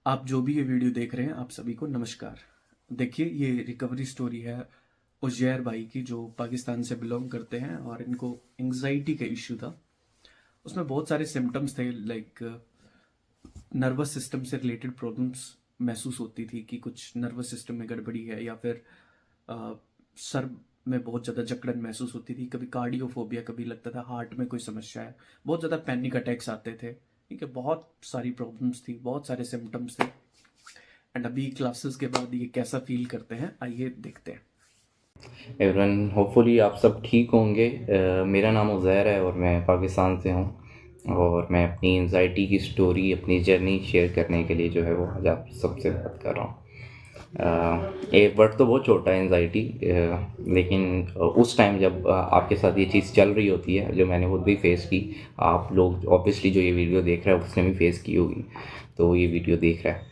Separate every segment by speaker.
Speaker 1: आप जो भी ये वीडियो देख रहे हैं आप सभी को नमस्कार। देखिए ये रिकवरी स्टोरी है उजैर भाई की, जो पाकिस्तान से बिलोंग करते हैं और इनको एंग्जाइटी का इश्यू था। उसमें बहुत सारे सिम्टम्स थे, लाइक नर्वस सिस्टम से रिलेटेड प्रॉब्लम्स महसूस होती थी कि कुछ नर्वस सिस्टम में गड़बड़ी है, या फिर सर में बहुत ज़्यादा जकड़न महसूस होती थी, कभी कार्डियोफोबिया, कभी लगता था हार्ट में कोई समस्या है, बहुत ज़्यादा पैनिक अटैक्स आते थे। ठीक है, बहुत सारी प्रॉब्लम्स थी, बहुत सारे सिम्टम्स थे। एंड अभी क्लासेस के बाद ये कैसा फील करते हैं आइए देखते हैं।
Speaker 2: एवरीवन, होपफुली आप सब ठीक होंगे। मेरा नाम उज़ैर है और मैं पाकिस्तान से हूँ और मैं अपनी एंजाइटी की स्टोरी, अपनी जर्नी शेयर करने के लिए जो है वो आज आप सबसे बात कर रहा हूँ। एक वर्ड तो बहुत छोटा है एंजाइटी, लेकिन उस टाइम जब आपके साथ ये चीज़ चल रही होती है, जो मैंने खुद भी फेस की, आप लोग ऑब्वियसली जो ये वीडियो देख रहा है उसने भी फेस की होगी, तो ये वीडियो देख रहा है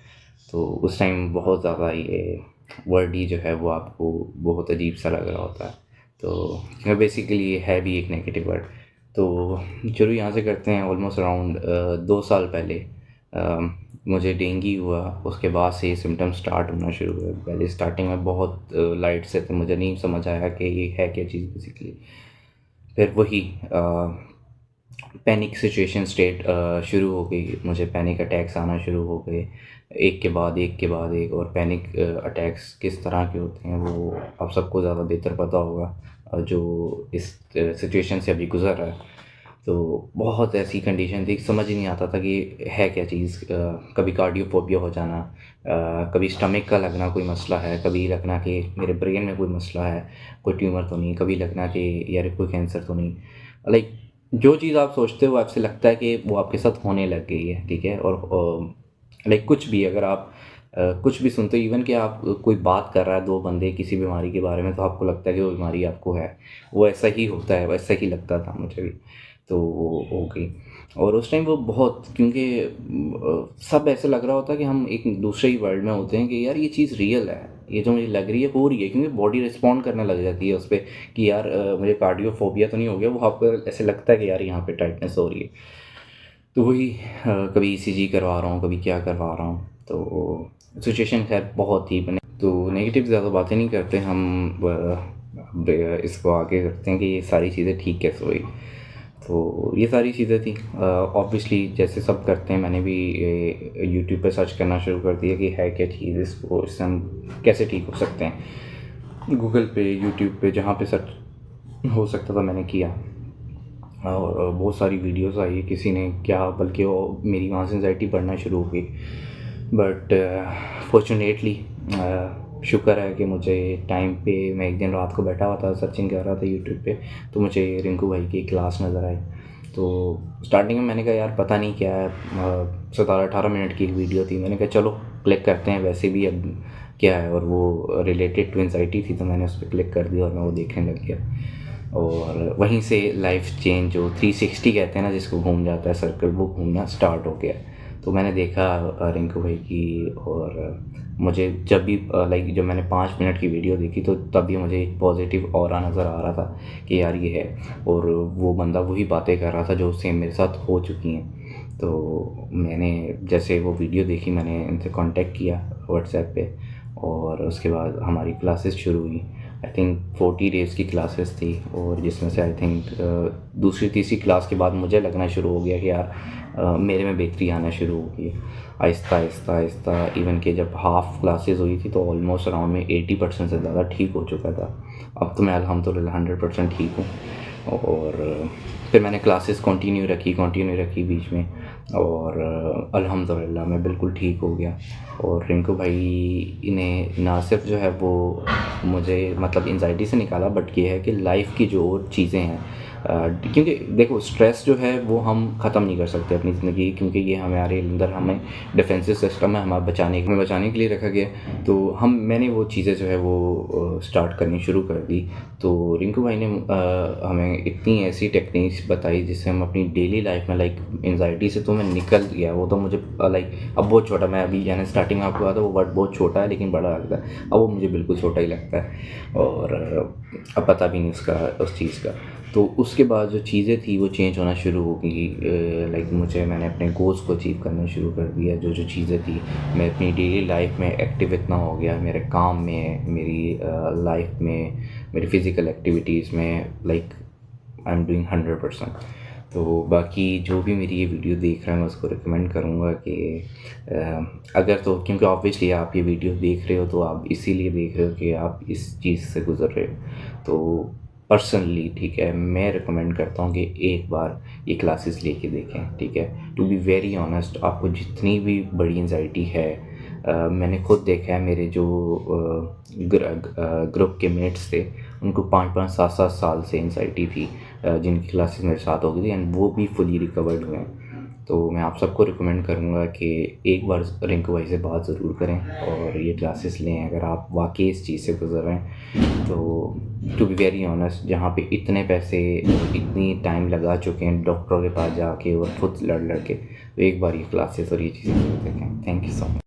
Speaker 2: तो उस टाइम बहुत ज़्यादा ये वर्ड ही जो है वो आपको बहुत अजीब सा लग रहा होता है। तो बेसिकली ये है भी एक नेगेटिव वर्ड। तो शुरू यहाँ से करते हैं। ऑलमोस्ट अराउंड 2 साल पहले मुझे डेंगू हुआ। उसके बाद से ये सिम्टम्स स्टार्ट होना शुरू हुए। पहले स्टार्टिंग में बहुत लाइट से थे, मुझे नहीं समझ आया कि ये है क्या चीज़ बेसिकली। फिर वही पैनिक सिचुएशन स्टेट शुरू हो गई, मुझे पैनिक अटैक्स आना शुरू हो गए, एक के बाद एक के बाद एक। और पैनिक अटैक्स किस तरह के होते हैं वो आप सबको ज़्यादा बेहतर पता होगा, जो इस सिचुएशन से अभी गुज़र रहा है। तो बहुत ऐसी कंडीशन थी, समझ ही नहीं आता था कि है क्या चीज़। कभी कार्डियोफोबिया हो जाना, कभी स्टमक का लगना कोई मसला है, कभी लगना कि मेरे ब्रेन में कोई मसला है, कोई ट्यूमर तो नहीं, कभी लगना कि यार कोई कैंसर तो नहीं। लाइक जो चीज़ आप सोचते हो आपसे लगता है कि वो आपके साथ होने लग गई है। ठीक है, और लाइक कुछ भी अगर आप कुछ भी सुनते हो, इवन कि आप कोई बात कर रहा है दो बंदे किसी बीमारी के बारे में, तो आपको लगता है कि वो बीमारी आपको है। वो ऐसा ही होता है, वैसा ही लगता था मुझे भी। तो वो हो गई। और उस टाइम वो बहुत, क्योंकि सब ऐसे लग रहा होता है कि हम एक दूसरे ही वर्ल्ड में होते हैं कि यार ये चीज़ रियल है, ये जो मुझे लग रही है हो रही है, क्योंकि बॉडी रिस्पॉन्ड करने लग जाती है उस पर कि यार मुझे कार्डियोफोबिया तो नहीं हो गया। वो आपको ऐसे लगता है कि यार यहाँ पे टाइटनेस हो रही है। तो वही कभी ईसीजी करवा रहा हूँ, कभी क्या करवा रहा हूँ। तो सिचुएशन खैर बहुत ही बने। तो नेगेटिव ज़्यादा बातें नहीं करते हम, इसको आगे करते हैं कि ये सारी चीज़ें ठीक कैसे हुई। तो ये सारी चीज़ें थी। ऑब्वियसली जैसे सब करते हैं, मैंने भी यूट्यूब पे सर्च करना शुरू कर दिया कि है क्या चीज़, इससे हम कैसे ठीक हो सकते हैं। गूगल पे, यूट्यूब पे, जहाँ पे सर्च हो सकता था मैंने किया, और बहुत सारी वीडियोस आई। किसी ने क्या, बल्कि वो मेरी वहाँ से एंजाइटी बढ़ना शुरू हो गई। बट फॉर्चुनेटली शुक्र है कि मुझे टाइम पे, मैं एक दिन रात को बैठा हुआ था, सर्चिंग कर रहा था यूट्यूब पे, तो मुझे रिंकू भाई की क्लास नज़र आई। तो स्टार्टिंग में मैंने कहा यार पता नहीं क्या है, 17-18 मिनट की एक वीडियो थी। मैंने कहा चलो क्लिक करते हैं, वैसे भी अब क्या है। और वो रिलेटेड टू एंजाइटी थी, तो मैंने उस पर क्लिक कर दिया और मैं वो देखने लग गया। और वहीं से लाइफ चेंज, जो 360 कहते हैं ना जिसको, घूम जाता है सर्कल, वो घूमना स्टार्ट हो गया। तो मैंने देखा रिंकू भाई की, और मुझे जब भी लाइक जब मैंने 5 मिनट की वीडियो देखी तो तभी मुझे एक पॉजिटिव ऑरा नज़र आ रहा था कि यार ये है। और वो बंदा वही बातें कर रहा था जो सेम मेरे साथ हो चुकी हैं। तो मैंने जैसे वो वीडियो देखी, मैंने इनसे कांटेक्ट किया व्हाट्सएप पे, और उसके बाद हमारी क्लासेस शुरू हुई। आई थिंक 40 डेज़ की क्लासेस थी, और जिसमें से आई थिंक दूसरी तीसरी क्लास के बाद मुझे लगना शुरू हो गया कि यार मेरे में बेहतरी आना शुरू हो गई आहिस्ता आहिस्ता आहिस्ता। इवन कि जब हाफ़ क्लासेस हुई थी तो ऑलमोस्ट अराउंड में 80% से ज़्यादा ठीक हो चुका था। अब तो मैं अल्हम्दुलिल्लाह 100% ठीक हूँ। और फिर मैंने क्लासेस कंटिन्यू रखी बीच में, और अल्हम्दुलिल्लाह मैं बिल्कुल ठीक हो गया। और रिंकू भाई ने ना सिर्फ जो है वो मुझे मतलब एंजाइटी से निकाला, बट ये है कि लाइफ की जो और चीज़ें हैं, क्योंकि देखो स्ट्रेस जो है वो हम ख़त्म नहीं कर सकते अपनी ज़िंदगी, क्योंकि ये हमारे अंदर, हमें डिफेंसिव सिस्टम है, हमें बचाने के लिए रखा गया। तो मैंने वो चीज़ें जो है वो स्टार्ट करनी शुरू कर दी। तो रिंकू भाई ने हमें इतनी ऐसी टेक्निक्स बताई जिससे हम अपनी डेली लाइफ में, लाइक एंजाइटी से तो मैं निकल गया। वो तो मुझे लाइक अब बहुत छोटा, मैं अभी यानी स्टार्टिंग में आपको कहा था वो वर्ड बहुत छोटा है लेकिन बड़ा लगता है, अब वो मुझे बिल्कुल छोटा ही लगता है। और अब पता भी नहीं उसका, उस चीज़ का। तो उसके बाद जो चीज़ें थी वो चेंज होना शुरू हो गई। लाइक मैंने अपने गोल्स को अचीव करना शुरू कर दिया। जो जो चीज़ें थी, मैं अपनी डेली लाइफ में एक्टिव इतना हो गया, मेरे काम में, मेरी लाइफ में, मेरी फ़िज़िकल एक्टिविटीज़ में, लाइक आई एम डूइंग 100%। तो बाकी जो भी मेरी ये वीडियो देख रहे हैं मैं उसको रिकमेंड करूँगा कि अगर तो, क्योंकि ऑब्वियसली आप ये वीडियो देख रहे हो तो आप इसीलिए देख रहे हो कि आप इस चीज़ से गुज़र रहे हो। तो पर्सनली, ठीक है, मैं रिकमेंड करता हूँ कि एक बार ये क्लासेस लेके देखें, ठीक है। टू बी वेरी ऑनेस्ट, आपको जितनी भी बड़ी एंजाइटी है, मैंने खुद देखा है, मेरे जो ग्रुप के मेट्स थे उनको 5-5 7-7 साल से एंजाइटी थी, जिनकी क्लासेस मेरे साथ हो गई थी, एंड वो भी फुली रिकवर्ड हुए हैं। तो मैं आप सबको रिकमेंड करूँगा कि एक बार रिंकू भाई से बात ज़रूर करें और ये क्लासेस लें अगर आप वाकई इस चीज़ से गुजर रहे हैं। तो टू बी वेरी ऑनेस्ट, जहाँ पे इतने पैसे, इतनी टाइम लगा चुके हैं डॉक्टरों के पास जाके और खुद लड़ लड़ के, तो एक बार ये क्लासेस और ये चीज़ें देखें। Thank you so much.